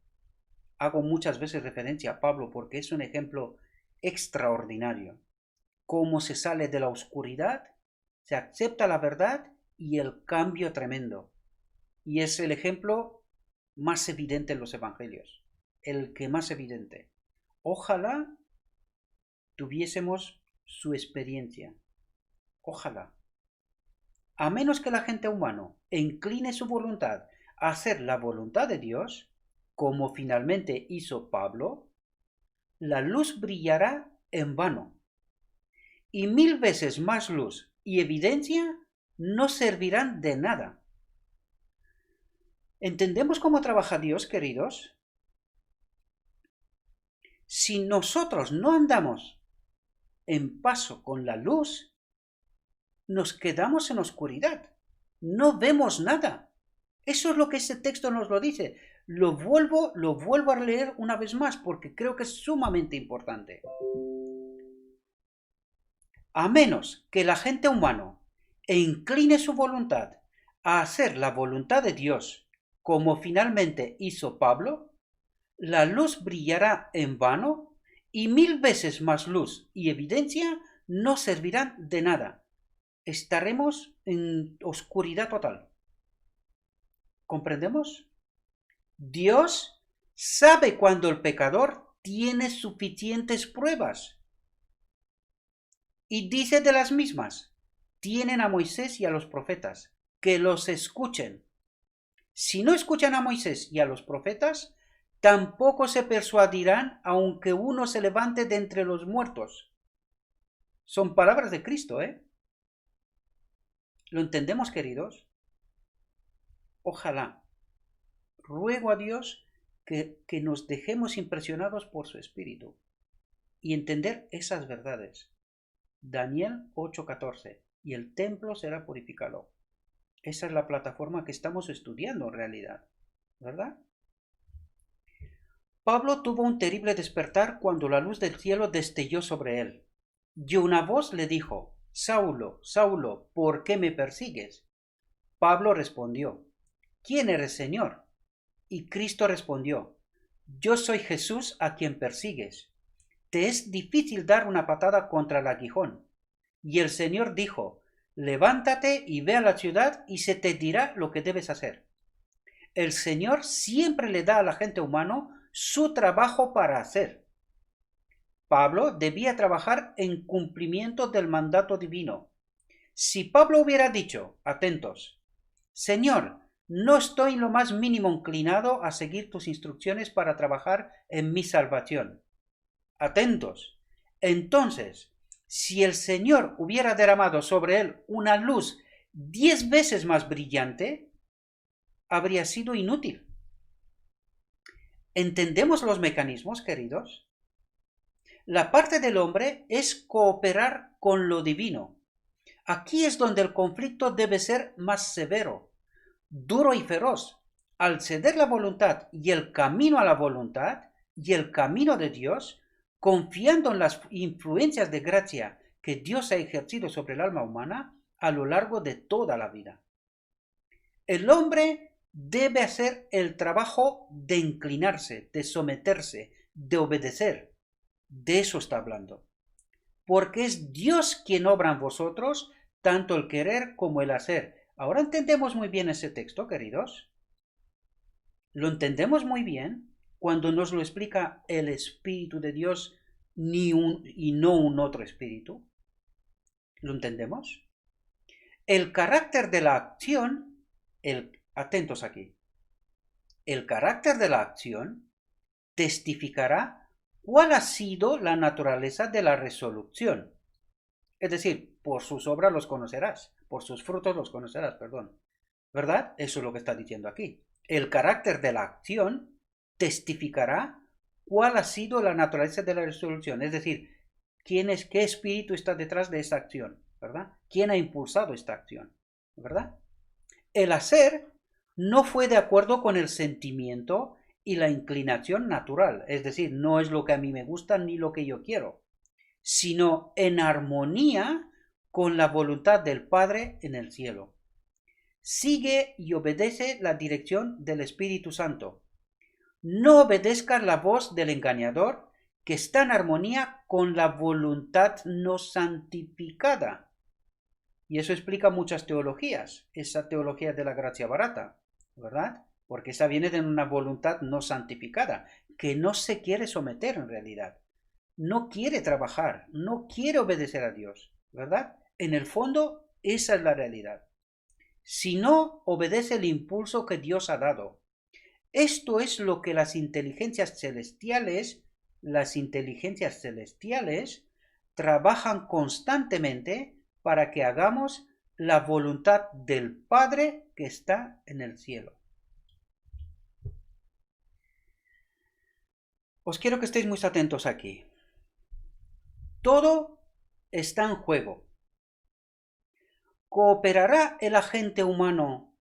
Hago muchas veces referencia a Pablo porque es un ejemplo extraordinario. Cómo se sale de la oscuridad, se acepta la verdad y el cambio tremendo. Y es el ejemplo más evidente en los evangelios. El que más evidente. Ojalá tuviésemos su experiencia. Ojalá. A menos que el agente humano incline su voluntad a hacer la voluntad de Dios, como finalmente hizo Pablo, la luz brillará en vano. Y 1000 veces más luz y evidencia no servirán de nada. ¿Entendemos cómo trabaja Dios, queridos? Si nosotros no andamos en paso con la luz, nos quedamos en oscuridad. No vemos nada. Eso es lo que ese texto nos lo dice. Lo vuelvo a leer una vez más porque creo que es sumamente importante. A menos que el agente humano incline su voluntad a hacer la voluntad de Dios, como finalmente hizo Pablo, la luz brillará en vano y 1000 veces más luz y evidencia no servirán de nada. Estaremos en oscuridad total. ¿Comprendemos? Dios sabe cuando el pecador tiene suficientes pruebas. Y dice de las mismas, tienen a Moisés y a los profetas, que los escuchen. Si no escuchan a Moisés y a los profetas, tampoco se persuadirán aunque uno se levante de entre los muertos. Son palabras de Cristo, ¿eh? ¿Lo entendemos, queridos? Ojalá. Ruego a Dios que nos dejemos impresionados por su Espíritu y entender esas verdades. Daniel 8:14. Y el templo será purificado. Esa es la plataforma que estamos estudiando en realidad, ¿verdad? Pablo tuvo un terrible despertar cuando la luz del cielo destelló sobre él. Y una voz le dijo, Saulo, Saulo, ¿por qué me persigues? Pablo respondió, ¿quién eres, Señor? Y Cristo respondió, yo soy Jesús a quien persigues. Te es difícil dar una patada contra el aguijón. Y el Señor dijo, levántate y ve a la ciudad y se te dirá lo que debes hacer. El Señor siempre le da al agente humano su trabajo para hacer. Pablo debía trabajar en cumplimiento del mandato divino. Si Pablo hubiera dicho, atentos, Señor, no estoy en lo más mínimo inclinado a seguir tus instrucciones para trabajar en mi salvación. Atentos. Entonces, si el Señor hubiera derramado sobre él una luz 10 veces más brillante, habría sido inútil. ¿Entendemos los mecanismos, queridos? La parte del hombre es cooperar con lo divino. Aquí es donde el conflicto debe ser más severo, duro y feroz. Al ceder la voluntad y el camino a la voluntad y el camino de Dios, confiando en las influencias de gracia que Dios ha ejercido sobre el alma humana a lo largo de toda la vida. El hombre debe hacer el trabajo de inclinarse, de someterse, de obedecer. De eso está hablando. Porque es Dios quien obra en vosotros tanto el querer como el hacer. Ahora entendemos muy bien ese texto, queridos. Lo entendemos muy bien cuando nos lo explica el Espíritu de Dios y no un otro espíritu. ¿Lo entendemos? El carácter de la acción, atentos aquí, el carácter de la acción testificará cuál ha sido la naturaleza de la resolución. Es decir, por sus obras los conocerás, por sus frutos los conocerás, perdón. ¿Verdad? Eso es lo que está diciendo aquí. El carácter de la acción testificará cuál ha sido la naturaleza de la resolución. Es decir, qué espíritu está detrás de esta acción, ¿verdad? ¿Quién ha impulsado esta acción? ¿Verdad? El hacer no fue de acuerdo con el sentimiento y la inclinación natural, es decir, no es lo que a mí me gusta ni lo que yo quiero, sino en armonía con la voluntad del Padre en el cielo. Sigue y obedece la dirección del Espíritu Santo. No obedezcas la voz del engañador, que está en armonía con la voluntad no santificada. Y eso explica muchas teologías, esa teología de la gracia barata, ¿verdad? Porque esa viene de una voluntad no santificada, que no se quiere someter en realidad. No quiere trabajar, no quiere obedecer a Dios, ¿verdad? En el fondo, esa es la realidad. Si no obedece el impulso que Dios ha dado. Esto es lo que las inteligencias celestiales trabajan constantemente para que hagamos la voluntad del Padre que está en el cielo. Os quiero que estéis muy atentos aquí. Todo está en juego. ¿Cooperará el agente humano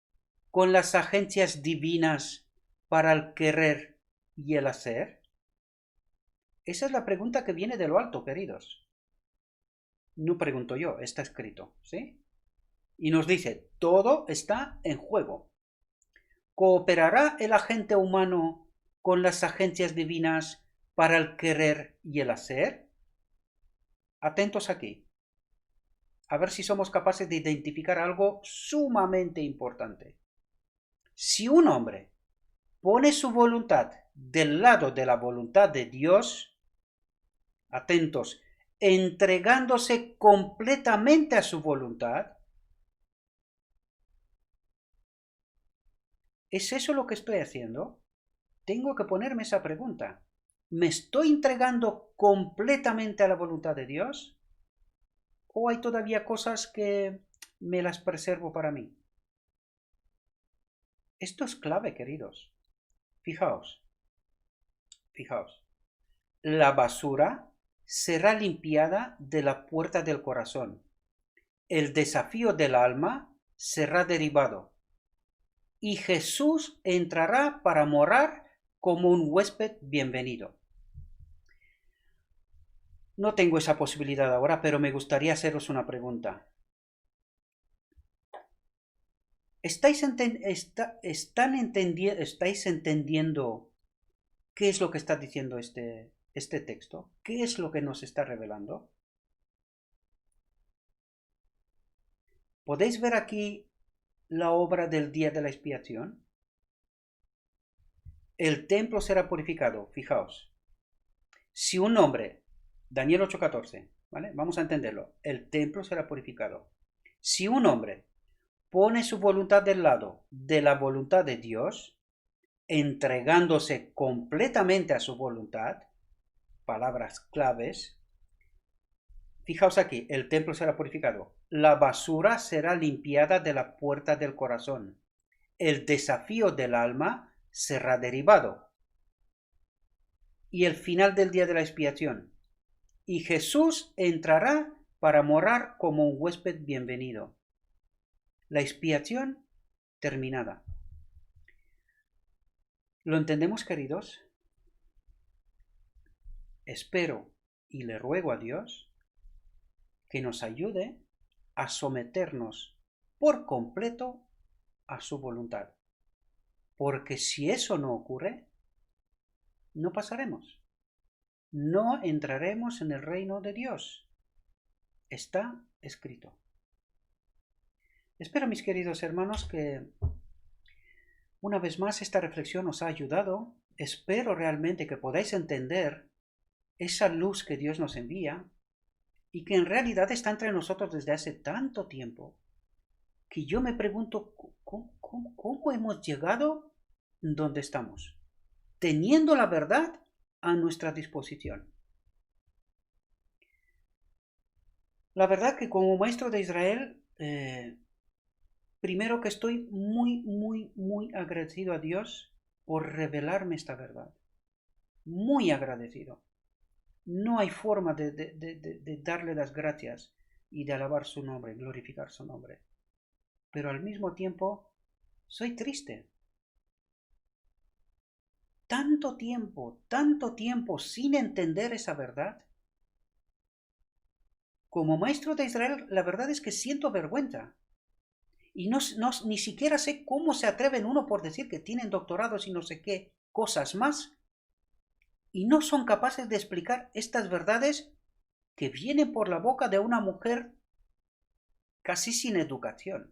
con las agencias divinas para el querer y el hacer? Esa es la pregunta que viene de lo alto, queridos. No pregunto yo, está escrito, ¿sí? Y nos dice, todo está en juego. ¿Cooperará el agente humano con las agencias divinas para el querer y el hacer? Atentos aquí. A ver si somos capaces de identificar algo sumamente importante. Si un hombre pone su voluntad del lado de la voluntad de Dios, atentos, entregándose completamente a su voluntad, ¿es eso lo que estoy haciendo? Tengo que ponerme esa pregunta. ¿Me estoy entregando completamente a la voluntad de Dios? ¿O hay todavía cosas que me las preservo para mí? Esto es clave, queridos. Fijaos. La basura será limpiada de la puerta del corazón. El desafío del alma será derribado. Y Jesús entrará para morar como un huésped bienvenido. No tengo esa posibilidad ahora, pero me gustaría haceros una pregunta. ¿Estáis entendiendo qué es lo que está diciendo este texto? ¿Qué es lo que nos está revelando? ¿Podéis ver aquí la obra del día de la expiación? El templo será purificado, fijaos. Si un hombre, Daniel 8:14, ¿vale? Vamos a entenderlo. El templo será purificado. Si un hombre pone su voluntad del lado de la voluntad de Dios, entregándose completamente a su voluntad, palabras claves, fijaos aquí, el templo será purificado, la basura será limpiada de la puerta del corazón, el desafío del alma será derribado. Y el final del día de la expiación. Y Jesús entrará para morar como un huésped bienvenido. La expiación terminada. ¿Lo entendemos, queridos? Espero y le ruego a Dios que nos ayude a someternos por completo a su voluntad. Porque si eso no ocurre, no pasaremos. No entraremos en el reino de Dios. Está escrito. Espero, mis queridos hermanos, que una vez más esta reflexión os ha ayudado. Espero realmente que podáis entender esa luz que Dios nos envía y que en realidad está entre nosotros desde hace tanto tiempo que yo me pregunto cómo hemos llegado donde estamos, teniendo la verdad a nuestra disposición. La verdad que como maestro de Israel, primero que estoy muy agradecido a Dios por revelarme esta verdad. Muy agradecido. No hay forma de darle las gracias y de alabar su nombre, glorificar su nombre. Pero al mismo tiempo, soy triste. Tanto tiempo sin entender esa verdad. Como maestro de Israel, la verdad es que siento vergüenza. Y ni siquiera sé cómo se atreven uno por decir que tienen doctorados y no sé qué cosas más. Y no son capaces de explicar estas verdades que vienen por la boca de una mujer casi sin educación.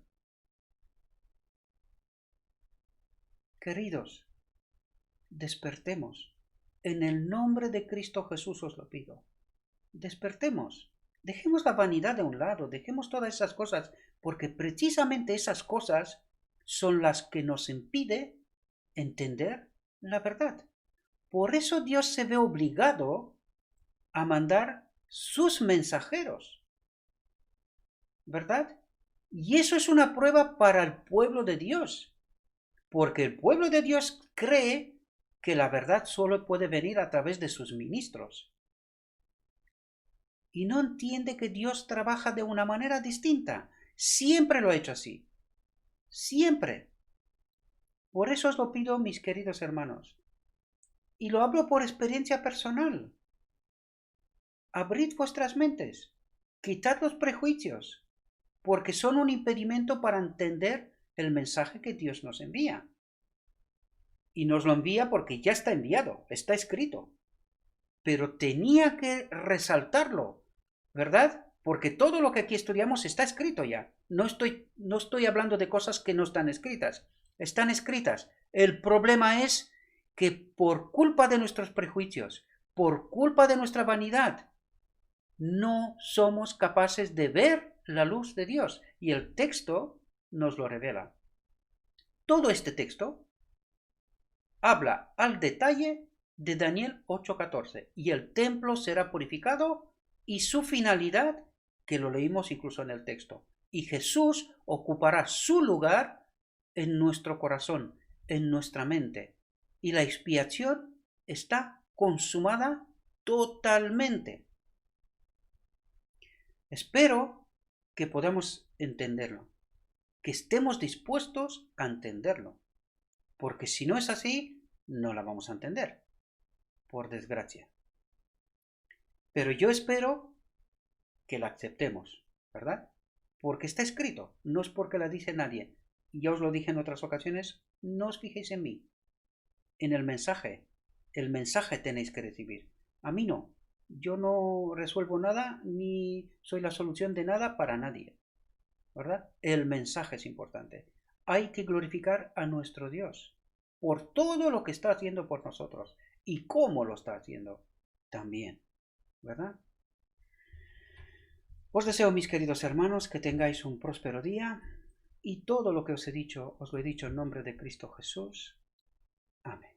Queridos, despertemos. En el nombre de Cristo Jesús os lo pido. Despertemos. Dejemos la vanidad de un lado, dejemos todas esas cosas, porque precisamente esas cosas son las que nos impiden entender la verdad. Por eso Dios se ve obligado a mandar sus mensajeros, ¿verdad? Y eso es una prueba para el pueblo de Dios, porque el pueblo de Dios cree que la verdad solo puede venir a través de sus ministros. Y no entiende que Dios trabaja de una manera distinta. Siempre lo ha hecho así. Siempre. Por eso os lo pido, mis queridos hermanos. Y lo hablo por experiencia personal. Abrid vuestras mentes. Quitad los prejuicios, porque son un impedimento para entender el mensaje que Dios nos envía. Y nos lo envía porque ya está enviado, está escrito. Pero tenía que resaltarlo, ¿verdad? Porque todo lo que aquí estudiamos está escrito ya. No estoy hablando de cosas que no están escritas. Están escritas. El problema es que por culpa de nuestros prejuicios, por culpa de nuestra vanidad, no somos capaces de ver la luz de Dios. Y el texto nos lo revela. Todo este texto habla al detalle de Daniel 8:14. Y el templo será purificado y su finalidad, que lo leímos incluso en el texto. Y Jesús ocupará su lugar en nuestro corazón, en nuestra mente. Y la expiación está consumada totalmente. Espero que podamos entenderlo, que estemos dispuestos a entenderlo, porque si no es así, no la vamos a entender, por desgracia. Pero yo espero que la aceptemos, ¿verdad? Porque está escrito, no es porque la dice nadie. Y ya os lo dije en otras ocasiones, no os fijéis en mí, en el mensaje tenéis que recibir. A mí no. Yo no resuelvo nada ni soy la solución de nada para nadie, ¿verdad? El mensaje es importante. Hay que glorificar a nuestro Dios por todo lo que está haciendo por nosotros y cómo lo está haciendo también, ¿verdad? Os deseo, mis queridos hermanos, que tengáis un próspero día y todo lo que os he dicho, os lo he dicho en nombre de Cristo Jesús. Amén.